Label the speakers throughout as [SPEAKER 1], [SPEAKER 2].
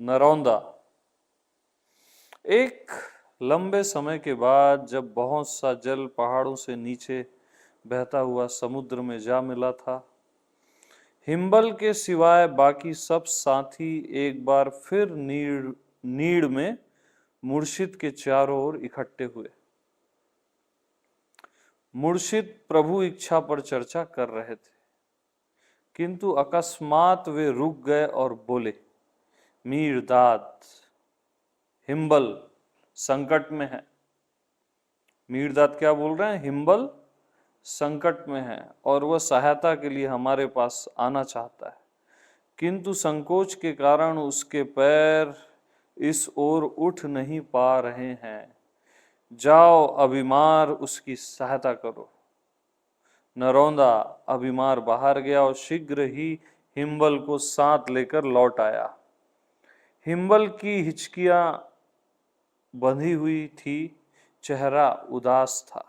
[SPEAKER 1] नरौंदा। एक लंबे समय के बाद जब बहुत सा जल पहाड़ों से नीचे बहता हुआ समुद्र में जा मिला था, हिम्बल के सिवाय बाकी सब साथी एक बार फिर नीड़ में मुर्शिद के चारों ओर इकट्ठे हुए। मुर्शिद प्रभु इच्छा पर चर्चा कर रहे थे, किंतु अकस्मात वे रुक गए और बोले, मीरदाद, हिम्बल संकट में है। मीरदाद क्या बोल रहे हैं? हिम्बल संकट में है और वह सहायता के लिए हमारे पास आना चाहता है, किंतु संकोच के कारण उसके पैर इस ओर उठ नहीं पा रहे हैं। जाओ अभिमार उसकी सहायता करो। नरौंदा अभिमार बाहर गया और शीघ्र ही हिम्बल को साथ लेकर लौट आया। हिम्बल की हिचकियां बंधी हुई थी, चेहरा उदास था।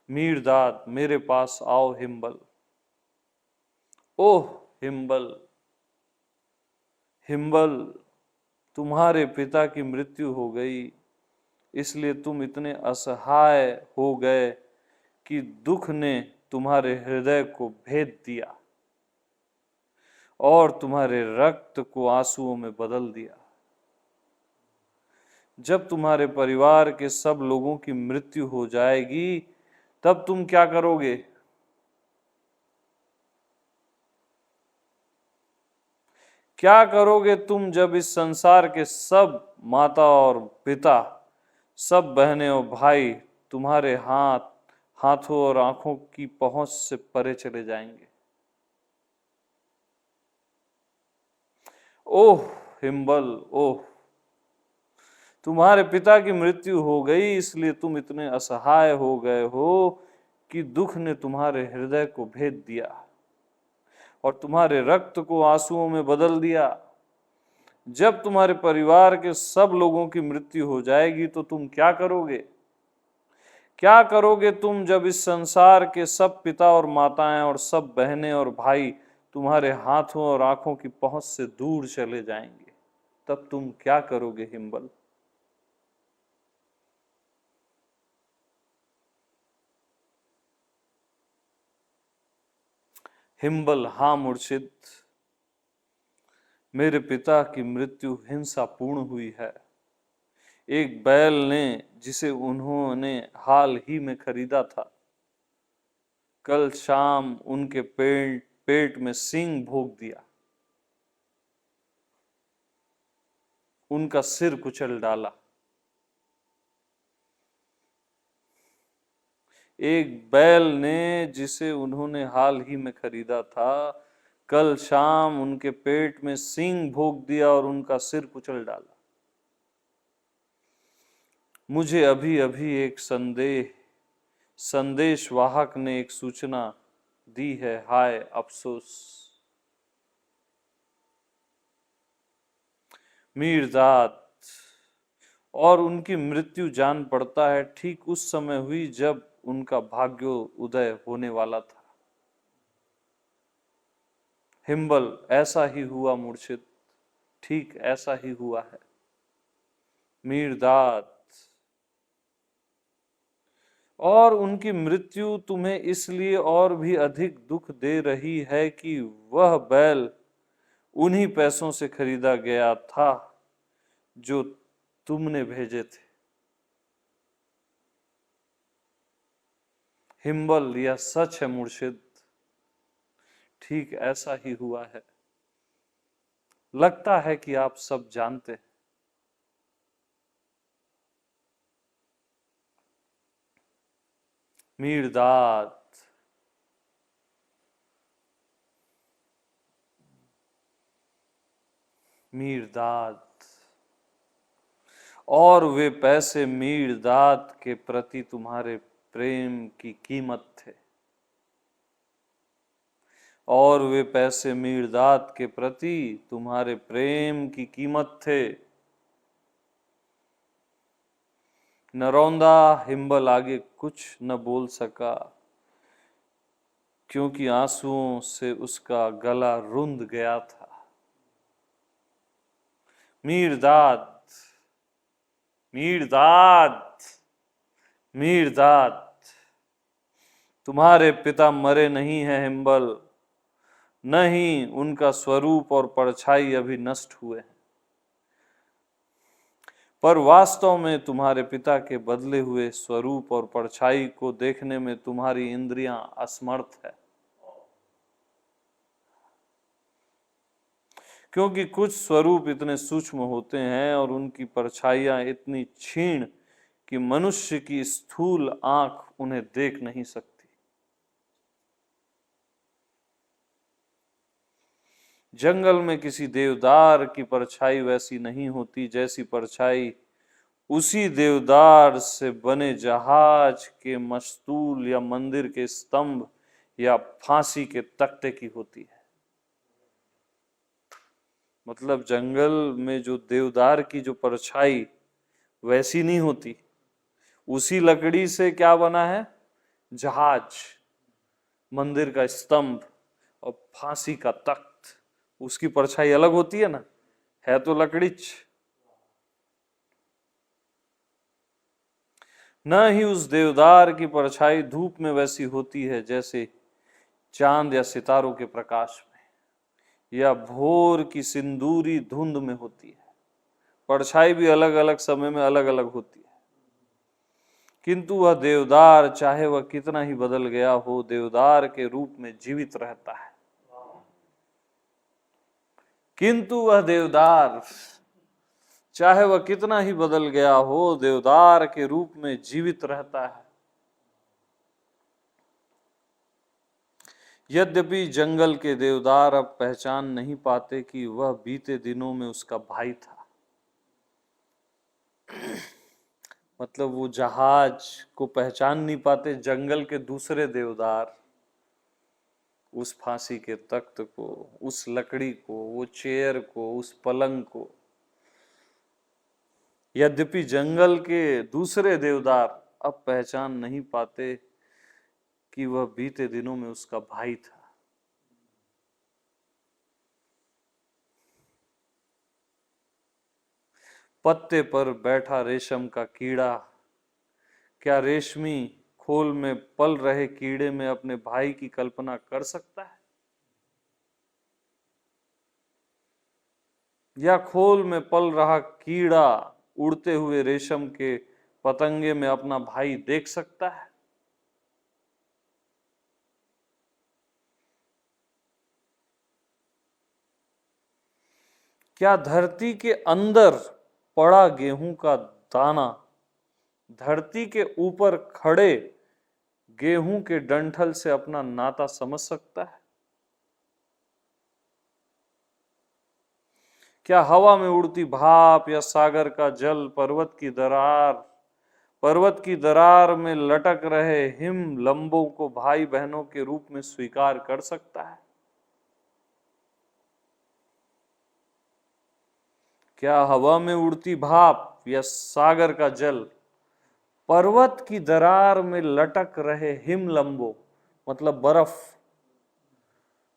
[SPEAKER 1] मीरदाद, मेरे पास आओ हिम्बल। ओह हिम्बल, हिम्बल, तुम्हारे पिता की मृत्यु हो गई, इसलिए तुम इतने असहाय हो गए कि दुख ने तुम्हारे हृदय को भेद दिया और तुम्हारे रक्त को आंसुओं में बदल दिया। जब तुम्हारे परिवार के सब लोगों की मृत्यु हो जाएगी, तब तुम क्या करोगे? क्या करोगे तुम जब इस संसार के सब माता और पिता, सब बहनें और भाई तुम्हारे हाथों और आंखों की पहुंच से परे चले जाएंगे? ओह हिम्बल, ओह, तुम्हारे पिता की मृत्यु हो गई, इसलिए तुम इतने असहाय हो गए हो कि दुख ने तुम्हारे हृदय को भेद दिया और तुम्हारे रक्त को आंसुओं में बदल दिया। जब तुम्हारे परिवार के सब लोगों की मृत्यु हो जाएगी तो तुम क्या करोगे? क्या करोगे तुम जब इस संसार के सब पिता और माताएं और सब बहनें और भाई तुम्हारे हाथों और आंखों की पहुंच से दूर चले जाएंगे? तब तुम क्या करोगे हिम्बल? हिम्बल, हाँ मुर्शिद, मेरे पिता की मृत्यु हिंसापूर्ण हुई है। एक बैल ने, जिसे उन्होंने हाल ही में खरीदा था, कल शाम उनके पेट में सींग भोंक दिया, उनका सिर कुचल डाला। एक बैल ने, जिसे उन्होंने हाल ही में खरीदा था, कल शाम उनके पेट में सींग भोंक दिया और उनका सिर कुचल डाला। मुझे अभी अभी एक संदेशवाहक ने एक सूचना दी है, हाय अफसोस। मीरजाद, और उनकी मृत्यु जान पड़ता है ठीक उस समय हुई जब उनका भाग्योदय होने वाला था। हिम्बल, ऐसा ही हुआ मुर्शिद, ठीक ऐसा ही हुआ है। मीरदाद, और उनकी मृत्यु तुम्हें इसलिए और भी अधिक दुख दे रही है कि वह बैल उन्हीं पैसों से खरीदा गया था जो तुमने भेजे थे। हिम्बल, यह सच है मुर्शिद, ठीक ऐसा ही हुआ है। लगता है कि आप सब जानते हैं। मीरदाद, मीरदाद, और वे पैसे मीरदाद के प्रति तुम्हारे प्रेम की कीमत थे, और वे पैसे मीरदाद के प्रति तुम्हारे प्रेम की कीमत थे। नरौंदा हिम्बल आगे कुछ न बोल सका, क्योंकि आंसुओं से उसका गला रुंध गया था। मीरदाद, मीरदाद, मीरदाद, तुम्हारे पिता मरे नहीं हैं हिम्बल, नहीं उनका स्वरूप और परछाई अभी नष्ट हुए हैं, पर वास्तव में तुम्हारे पिता के बदले हुए स्वरूप और परछाई को देखने में तुम्हारी इंद्रियां असमर्थ है, क्योंकि कुछ स्वरूप इतने सूक्ष्म होते हैं और उनकी परछाइयां इतनी क्षीण कि मनुष्य की स्थूल आंख उन्हें देख नहीं सकती। जंगल में किसी देवदार की परछाई वैसी नहीं होती जैसी परछाई उसी देवदार से बने जहाज के मस्तूल या मंदिर के स्तंभ या फांसी के तख्ते की होती है। मतलब जंगल में जो देवदार की जो परछाई वैसी नहीं होती, उसी लकड़ी से क्या बना है, जहाज, मंदिर का स्तंभ और फांसी का तख्त, उसकी परछाई अलग होती है ना, है तो लकड़ीच। न ही उस देवदार की परछाई धूप में वैसी होती है जैसे चांद या सितारों के प्रकाश में या भोर की सिंदूरी धुंध में होती है। परछाई भी अलग अलग समय में अलग अलग होती है, किंतु वह देवदार चाहे वह कितना ही बदल गया हो, देवदार के रूप में जीवित रहता है। किंतु वह देवदार चाहे वह कितना ही बदल गया हो, देवदार के रूप में जीवित रहता है। यद्यपि जंगल के देवदार अब पहचान नहीं पाते कि वह बीते दिनों में उसका भाई था। मतलब वो जहाज को पहचान नहीं पाते, जंगल के दूसरे देवदार उस फांसी के तख्त को, उस लकड़ी को, वो चेयर को, उस पलंग को। यद्यपि जंगल के दूसरे देवदार अब पहचान नहीं पाते कि वह बीते दिनों में उसका भाई था। पत्ते पर बैठा रेशम का कीड़ा क्या रेशमी खोल में पल रहे कीड़े में अपने भाई की कल्पना कर सकता है? या खोल में पल रहा कीड़ा उड़ते हुए रेशम के पतंगे में अपना भाई देख सकता है? क्या धरती के अंदर पड़ा गेहूं का दाना धरती के ऊपर खड़े गेहूं के डंठल से अपना नाता समझ सकता है? क्या हवा में उड़ती भाप या सागर का जल पर्वत की दरार में लटक रहे हिम लंबों को भाई बहनों के रूप में स्वीकार कर सकता है? क्या हवा में उड़ती भाप या सागर का जल पर्वत की दरार में लटक रहे हिम लंबों मतलब बर्फ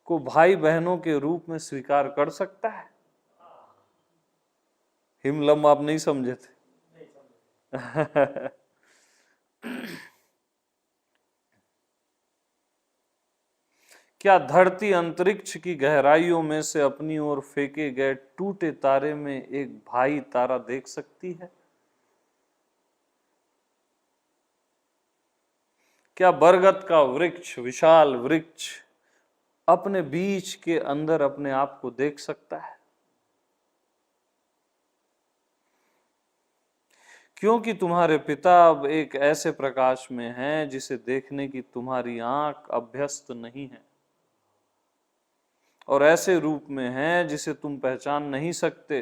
[SPEAKER 1] को भाई बहनों के रूप में स्वीकार कर सकता है? हिमलम्ब आप नहीं समझे थे? क्या धरती अंतरिक्ष की गहराइयों में से अपनी ओर फेंके गए टूटे तारे में एक भाई तारा देख सकती है? क्या बरगद का वृक्ष, विशाल वृक्ष, अपने बीज के अंदर अपने आप को देख सकता है? क्योंकि तुम्हारे पिता अब एक ऐसे प्रकाश में हैं जिसे देखने की तुम्हारी आंख अभ्यस्त नहीं है, और ऐसे रूप में हैं जिसे तुम पहचान नहीं सकते।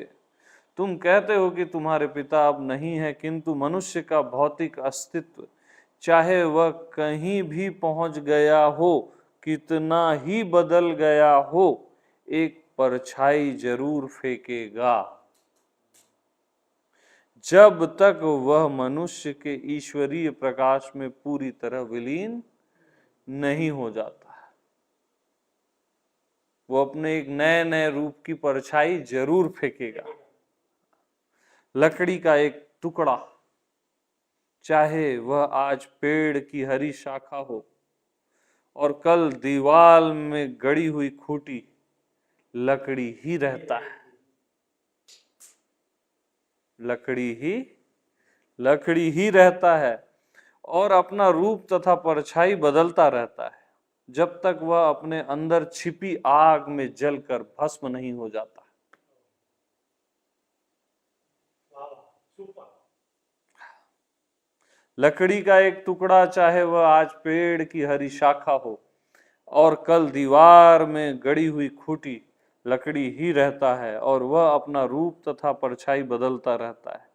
[SPEAKER 1] तुम कहते हो कि तुम्हारे पिता अब नहीं है, किंतु मनुष्य का भौतिक अस्तित्व चाहे वह कहीं भी पहुंच गया हो, कितना ही बदल गया हो, एक परछाई जरूर फेंकेगा जब तक वह मनुष्य के ईश्वरीय प्रकाश में पूरी तरह विलीन नहीं हो जाता है। वो अपने एक नए नए रूप की परछाई जरूर फेंकेगा। लकड़ी का एक टुकड़ा, चाहे वह आज पेड़ की हरी शाखा हो और कल दीवार में गड़ी हुई खूंटी, लकड़ी ही रहता है। लकड़ी ही रहता है और अपना रूप तथा परछाई बदलता रहता है जब तक वह अपने अंदर छिपी आग में जलकर भस्म नहीं हो जाता। लकड़ी का एक टुकड़ा, चाहे वह आज पेड़ की हरी शाखा हो और कल दीवार में गड़ी हुई खूंटी, लकड़ी ही रहता है और वह अपना रूप तथा परछाई बदलता रहता है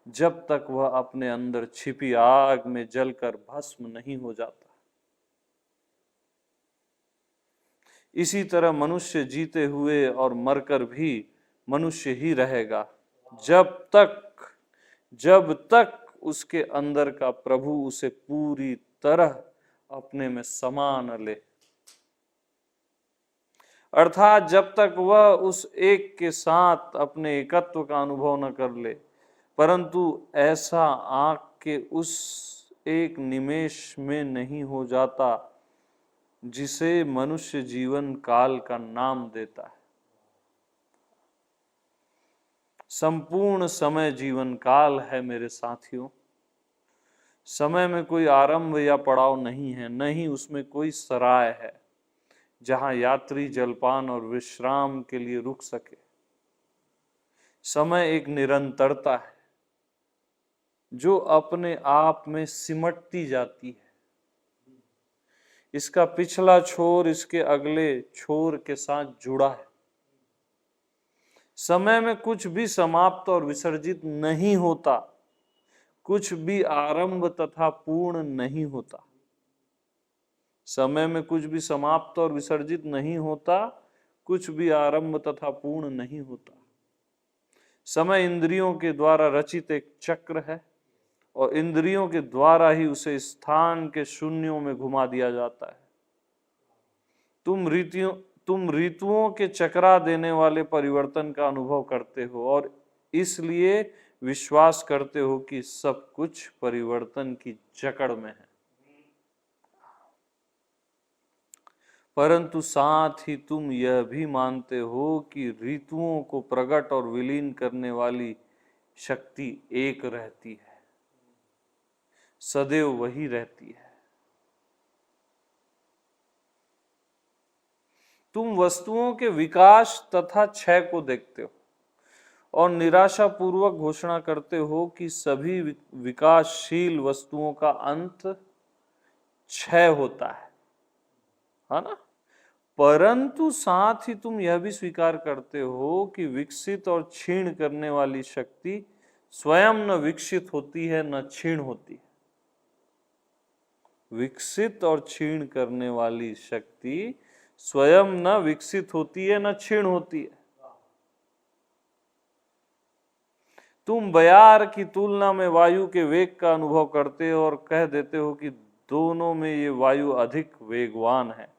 [SPEAKER 1] जब तक वह अपने अंदर छिपी आग में जलकर भस्म नहीं हो जाता। इसी तरह मनुष्य जीते हुए और मरकर भी मनुष्य ही रहेगा जब तक उसके अंदर का प्रभु उसे पूरी तरह अपने में समा न ले, अर्थात जब तक वह उस एक के साथ अपने एकत्व का अनुभव न कर ले। परंतु ऐसा आंख के उस एक निमेष में नहीं हो जाता जिसे मनुष्य जीवन काल का नाम देता है। संपूर्ण समय जीवन काल है मेरे साथियों। समय में कोई आरंभ या पड़ाव नहीं है, न ही उसमें कोई सराय है जहां यात्री जलपान और विश्राम के लिए रुक सके। समय एक निरंतरता है जो अपने आप में सिमटती जाती है। इसका पिछला छोर इसके अगले छोर के साथ जुड़ा है। समय में कुछ भी समाप्त और विसर्जित नहीं होता, कुछ भी आरंभ तथा पूर्ण नहीं होता। समय में कुछ भी समाप्त और विसर्जित नहीं होता, कुछ भी आरंभ तथा पूर्ण नहीं होता। समय इंद्रियों के द्वारा रचित एक चक्र है और इंद्रियों के द्वारा ही उसे स्थान के शून्यों में घुमा दिया जाता है। तुम ऋतुओं के चकरा देने वाले परिवर्तन का अनुभव करते हो और इसलिए विश्वास करते हो कि सब कुछ परिवर्तन की जकड़ में है। परंतु साथ ही तुम यह भी मानते हो कि ऋतुओं को प्रकट और विलीन करने वाली शक्ति एक रहती है, सदैव वही रहती है। तुम वस्तुओं के विकास तथा क्षय को देखते हो और निराशापूर्वक घोषणा करते हो कि सभी विकासशील वस्तुओं का अंत क्षय होता है ना? परंतु साथ ही तुम यह भी स्वीकार करते हो कि विकसित और क्षीण करने वाली शक्ति स्वयं न विकसित होती है न क्षीण होती है। विकसित और क्षीण करने वाली शक्ति स्वयं न विकसित होती है न क्षीण होती है। तुम बयार की तुलना में वायु के वेग का अनुभव करते हो और कह देते हो कि दोनों में ये वायु अधिक वेगवान है,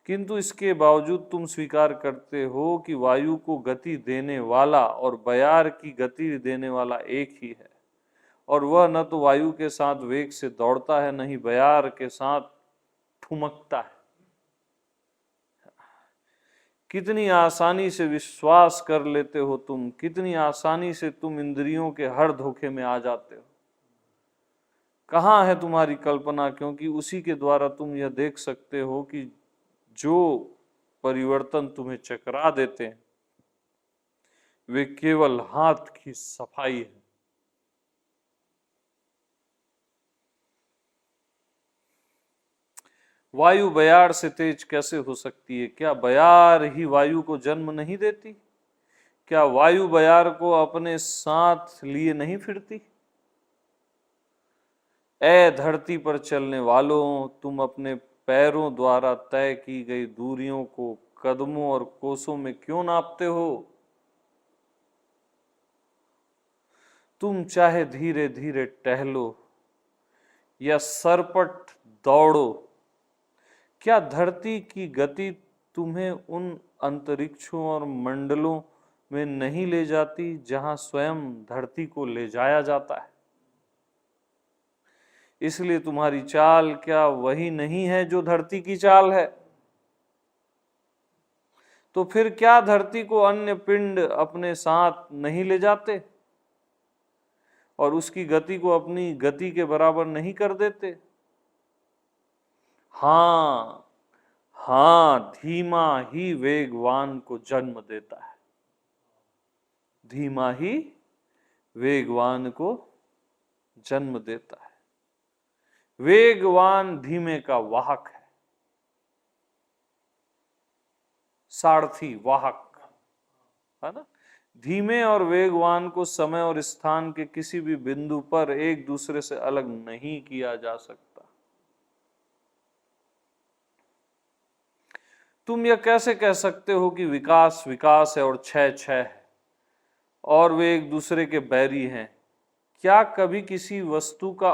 [SPEAKER 1] किंतु इसके बावजूद तुम स्वीकार करते हो कि वायु को गति देने वाला और बयार की गति देने वाला एक ही है और वह न तो वायु के साथ वेग से दौड़ता है न ही बयार के साथ ठुमकता है। कितनी आसानी से विश्वास कर लेते हो तुम, कितनी आसानी से तुम इंद्रियों के हर धोखे में आ जाते हो। कहाँ है तुम्हारी कल्पना, क्योंकि उसी के द्वारा तुम यह देख सकते हो कि जो परिवर्तन तुम्हें चकरा देते हैं वे केवल हाथ की सफाई है। वायु बयार से तेज कैसे हो सकती है? क्या बयार ही वायु को जन्म नहीं देती? क्या वायु बयार को अपने साथ लिए नहीं फिरती? ऐ धरती पर चलने वालों, तुम अपने पैरों द्वारा तय की गई दूरियों को कदमों और कोसों में क्यों नापते हो? तुम चाहे धीरे धीरे टहलो या सरपट दौड़ो, क्या धरती की गति तुम्हें उन अंतरिक्षों और मंडलों में नहीं ले जाती जहां स्वयं धरती को ले जाया जाता है। इसलिए तुम्हारी चाल क्या वही नहीं है जो धरती की चाल है? तो फिर क्या धरती को अन्य पिंड अपने साथ नहीं ले जाते और उसकी गति को अपनी गति के बराबर नहीं कर देते? हाँ हाँ, धीमा ही वेगवान को जन्म देता है। धीमा ही वेगवान को जन्म देता है। वेगवान धीमे का वाहक है, सारथी, वाहक है ना। धीमे और वेगवान को समय और स्थान के किसी भी बिंदु पर एक दूसरे से अलग नहीं किया जा सकता। तुम यह कैसे कह सकते हो कि विकास विकास है और क्षय क्षय है और वे एक दूसरे के बैरी हैं? क्या कभी किसी वस्तु का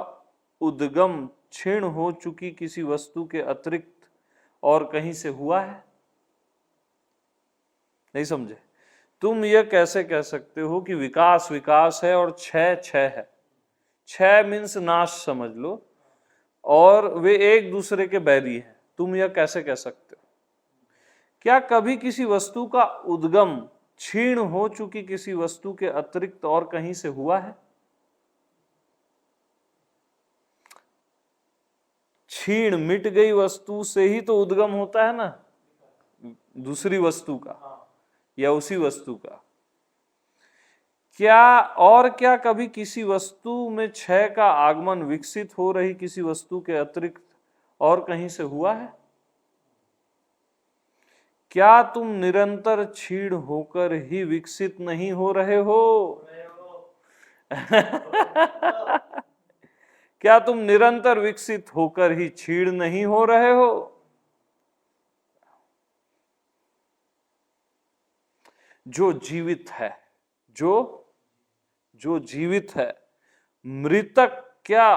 [SPEAKER 1] उद्गम क्षीण हो चुकी किसी वस्तु के अतिरिक्त और कहीं से हुआ है? नहीं समझे? तुम यह कैसे कह सकते हो कि विकास विकास है और क्षय क्षय है? क्षय मीन्स नाश समझ लो, और वे एक दूसरे के बैरी हैं। तुम यह कैसे कह सकते हो? क्या कभी किसी वस्तु का उद्गम क्षीण हो चुकी किसी वस्तु के अतिरिक्त और कहीं से हुआ है? क्षीण मिट गई वस्तु से ही तो उद्गम होता है ना, दूसरी वस्तु का या उसी वस्तु का। क्या कभी किसी वस्तु में क्षय का आगमन विकसित हो रही किसी वस्तु के अतिरिक्त और कहीं से हुआ है? क्या तुम निरंतर क्षीण होकर ही विकसित नहीं हो रहे हो? क्या तुम निरंतर विकसित होकर ही क्षीण नहीं हो रहे हो? जो जीवित है, जो जीवित है, मृतक क्या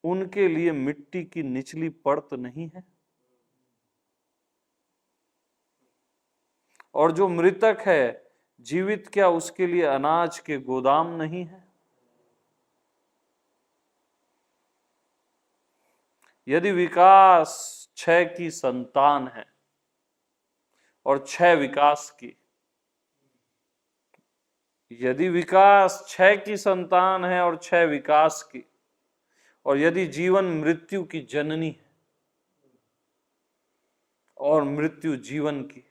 [SPEAKER 1] उनके लिए मिट्टी की निचली परत नहीं है? और जो मृतक है जीवित क्या उसके लिए अनाज के गोदाम नहीं है? यदि विकास क्षय की संतान है और क्षय विकास की, यदि विकास क्षय की संतान है और क्षय विकास की, और यदि जीवन मृत्यु की जननी है और मृत्यु जीवन की,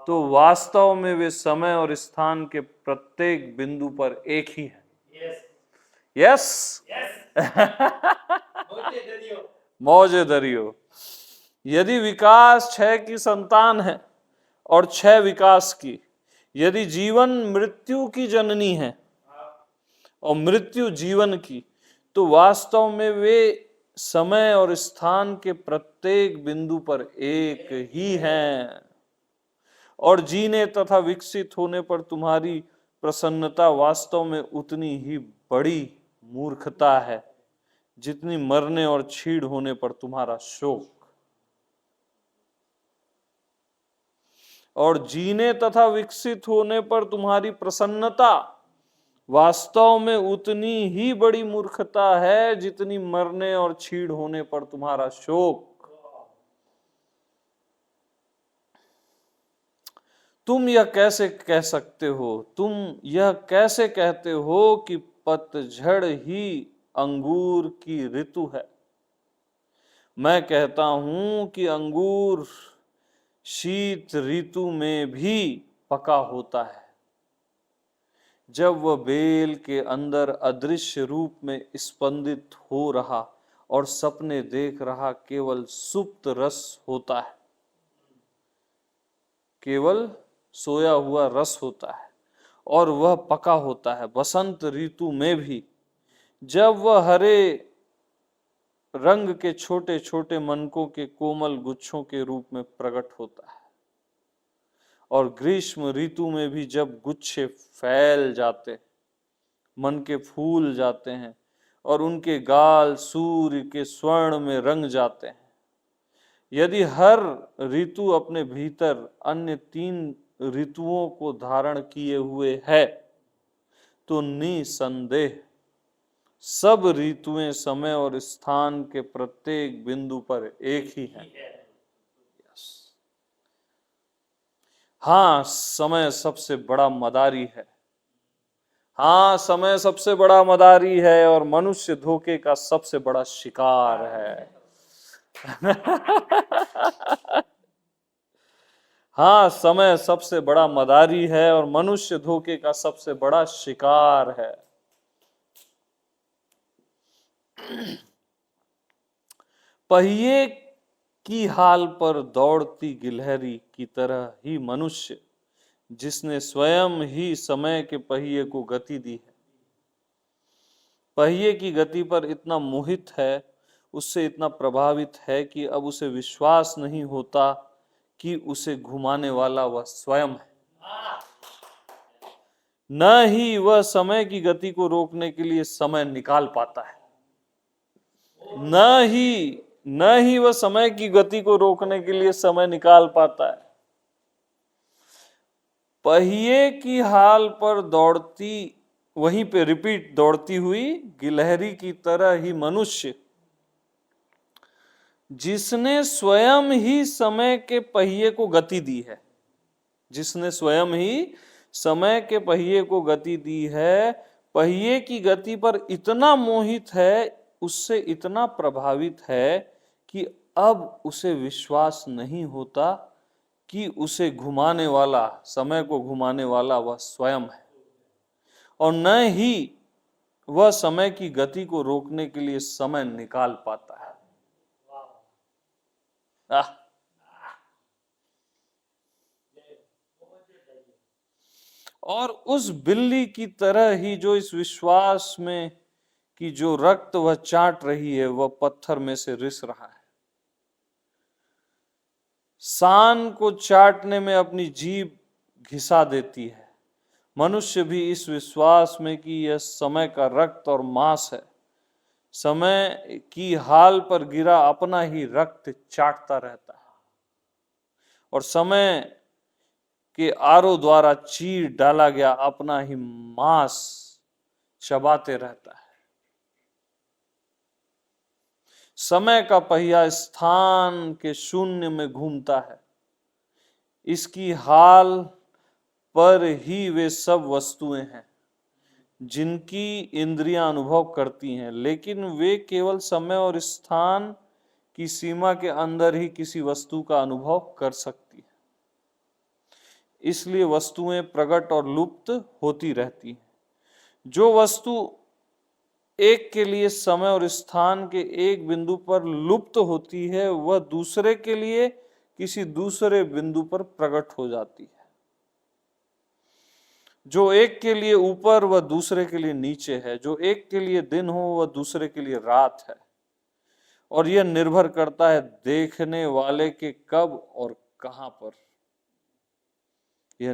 [SPEAKER 1] तो वास्तव में वे समय और स्थान के प्रत्येक बिंदु पर एक ही है। यस, मौजे दरियो। यदि विकास क्षय की संतान है और क्षय विकास की, यदि जीवन मृत्यु की जननी है और मृत्यु जीवन की, तो वास्तव में वे समय और स्थान के प्रत्येक बिंदु पर एक ही हैं। और जीने तथा विकसित होने पर तुम्हारी प्रसन्नता वास्तव में उतनी ही बड़ी मूर्खता है जितनी मरने और क्षीण होने पर तुम्हारा शोक। और जीने तथा विकसित होने पर तुम्हारी प्रसन्नता वास्तव में उतनी ही बड़ी मूर्खता है जितनी मरने और क्षीण होने पर तुम्हारा शोक। तुम यह कैसे कह सकते हो, तुम यह कैसे कहते हो कि पतझड़ ही अंगूर की ऋतु है? मैं कहता हूं कि अंगूर शीत ऋतु में भी पका होता है, जब वह बेल के अंदर अदृश्य रूप में स्पंदित हो रहा और सपने देख रहा केवल सुप्त रस होता है, केवल सोया हुआ रस होता है, और वह पका होता है। बसंत ऋतु में भी जब वह हरे रंग के छोटे छोटे मनकों के कोमल गुच्छों के रूप में प्रकट होता है, और ग्रीष्म ऋतु में भी जब गुच्छे फैल जाते, मन के फूल जाते हैं और उनके गाल सूर्य के स्वर्ण में रंग जाते हैं। यदि हर ऋतु अपने भीतर अन्य 3 ऋतुओं को धारण किए हुए है तो निसंदेह सब ऋतुएं समय और स्थान के प्रत्येक बिंदु पर एक ही हैं। हाँ, समय सबसे बड़ा मदारी है। हाँ, समय सबसे बड़ा मदारी है और मनुष्य धोखे का सबसे बड़ा शिकार है। हाँ, समय सबसे बड़ा मदारी है और मनुष्य धोखे का सबसे बड़ा शिकार है। पहिए की हाल पर दौड़ती गिलहरी की तरह ही मनुष्य, जिसने स्वयं ही समय के पहिए को गति दी है, पहिए की गति पर इतना मोहित है, उससे इतना प्रभावित है कि अब उसे विश्वास नहीं होता कि उसे घुमाने वाला वह स्वयं है। न ही वह समय की गति को रोकने के लिए समय निकाल पाता है, न ही वह समय की गति को रोकने के लिए समय निकाल पाता है। पहिए की हाल पर दौड़ती, वहीं पे रिपीट, दौड़ती हुई गिलहरी की तरह ही मनुष्य, जिसने स्वयं ही समय के पहिए को गति दी है, जिसने स्वयं ही समय के पहिए को गति दी है, पहिए की गति पर इतना मोहित है, उससे इतना प्रभावित है कि अब उसे विश्वास नहीं होता कि उसे घुमाने वाला, समय को घुमाने वाला वह स्वयं है, और न ही वह समय की गति को रोकने के लिए समय निकाल पाता है। और उस बिल्ली की तरह ही जो इस विश्वास में कि जो रक्त वह चाट रही है वह पत्थर में से रिस रहा है, सान को चाटने में अपनी जीभ घिसा देती है, मनुष्य भी इस विश्वास में कि यह समय का रक्त और मांस है, समय की हाल पर गिरा अपना ही रक्त चाटता रहता है और समय के आरो द्वारा चीर डाला गया अपना ही मांस चबाते रहता है। समय का पहिया स्थान के शून्य में घूमता है, इसकी हाल पर ही वे सब वस्तुएं हैं जिनकी इंद्रियां अनुभव करती हैं, लेकिन वे केवल समय और स्थान की सीमा के अंदर ही किसी वस्तु का अनुभव कर सकती है। इसलिए वस्तुएं प्रकट और लुप्त होती रहती हैं। जो वस्तु एक के लिए समय और स्थान के एक बिंदु पर लुप्त होती है, वह दूसरे के लिए किसी दूसरे बिंदु पर प्रकट हो जाती है। जो एक के लिए ऊपर वह दूसरे के लिए नीचे है, जो एक के लिए दिन हो वह दूसरे के लिए रात है, और यह निर्भर करता है देखने वाले के कब और कहां पर। यह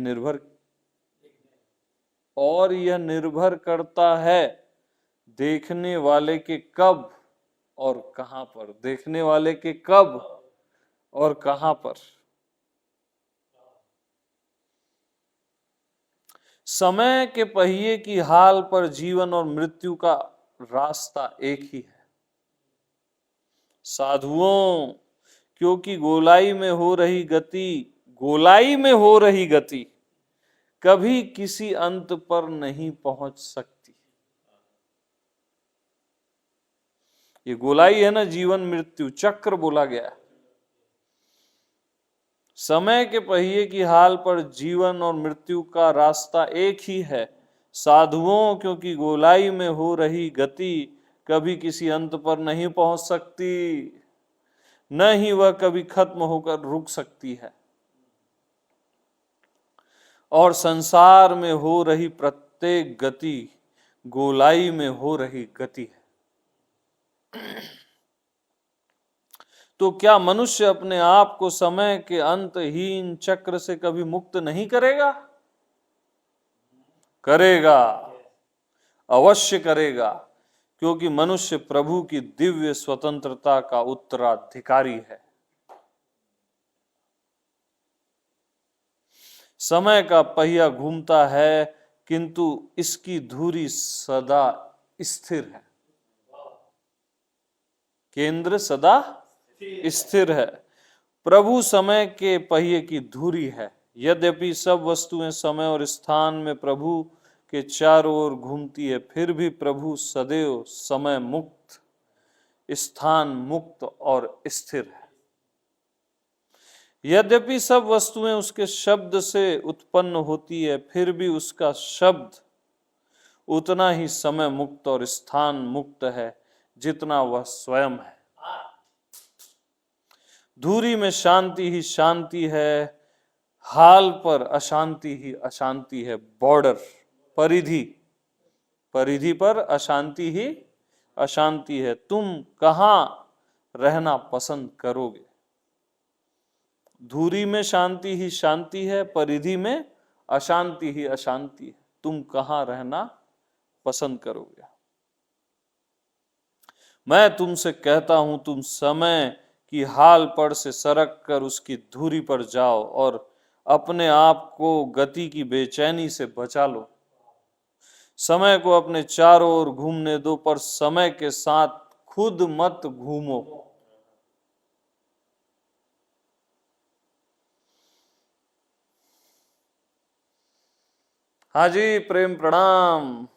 [SPEAKER 1] निर्भर करता है देखने वाले के कब और कहां पर, देखने वाले के कब और कहां पर। समय के पहिए की हाल पर जीवन और मृत्यु का रास्ता एक ही है। साधुओं, क्योंकि गोलाई में हो रही गति कभी किसी अंत पर नहीं पहुंच सकती। ये गोलाई है ना, जीवन मृत्यु चक्र बोला गया। समय के पहिए की हाल पर जीवन और मृत्यु का रास्ता एक ही है। साधुओं, क्योंकि गोलाई में हो रही गति कभी किसी अंत पर नहीं पहुंच सकती, न ही वह कभी खत्म होकर रुक सकती है। और संसार में हो रही प्रत्येक गति गोलाई में हो रही गति है। तो क्या मनुष्य अपने आप को समय के अंतहीन चक्र से कभी मुक्त नहीं करेगा? करेगा, अवश्य करेगा, क्योंकि मनुष्य प्रभु की दिव्य स्वतंत्रता का उत्तराधिकारी है। समय का पहिया घूमता है किंतु इसकी धुरी सदा स्थिर है। केंद्र सदा स्थिर है। प्रभु समय के पहिए की धुरी है। यद्यपि सब वस्तुएं समय और स्थान में प्रभु के चारों ओर घूमती है, फिर भी प्रभु सदैव समय मुक्त, स्थान मुक्त और स्थिर है। यद्यपि सब वस्तुएं उसके शब्द से उत्पन्न होती है, फिर भी उसका शब्द उतना ही समय मुक्त और स्थान मुक्त है जितना वह स्वयं है। धुरी में शांति ही शांति है, हाल पर अशांति ही अशांति है। बॉर्डर, परिधि, परिधि पर अशांति ही अशांति है। तुम कहां रहना पसंद करोगे? धुरी में शांति ही शांति है, परिधि में अशांति ही अशांति है। तुम कहां रहना पसंद करोगे? मैं तुमसे कहता हूं, तुम समय की हाल पर से सरक कर उसकी धुरी पर जाओ और अपने आप को गति की बेचैनी से बचा लो। समय को अपने चारों ओर घूमने दो, पर समय के साथ खुद मत घूमो। हाँ जी, प्रेम प्रणाम।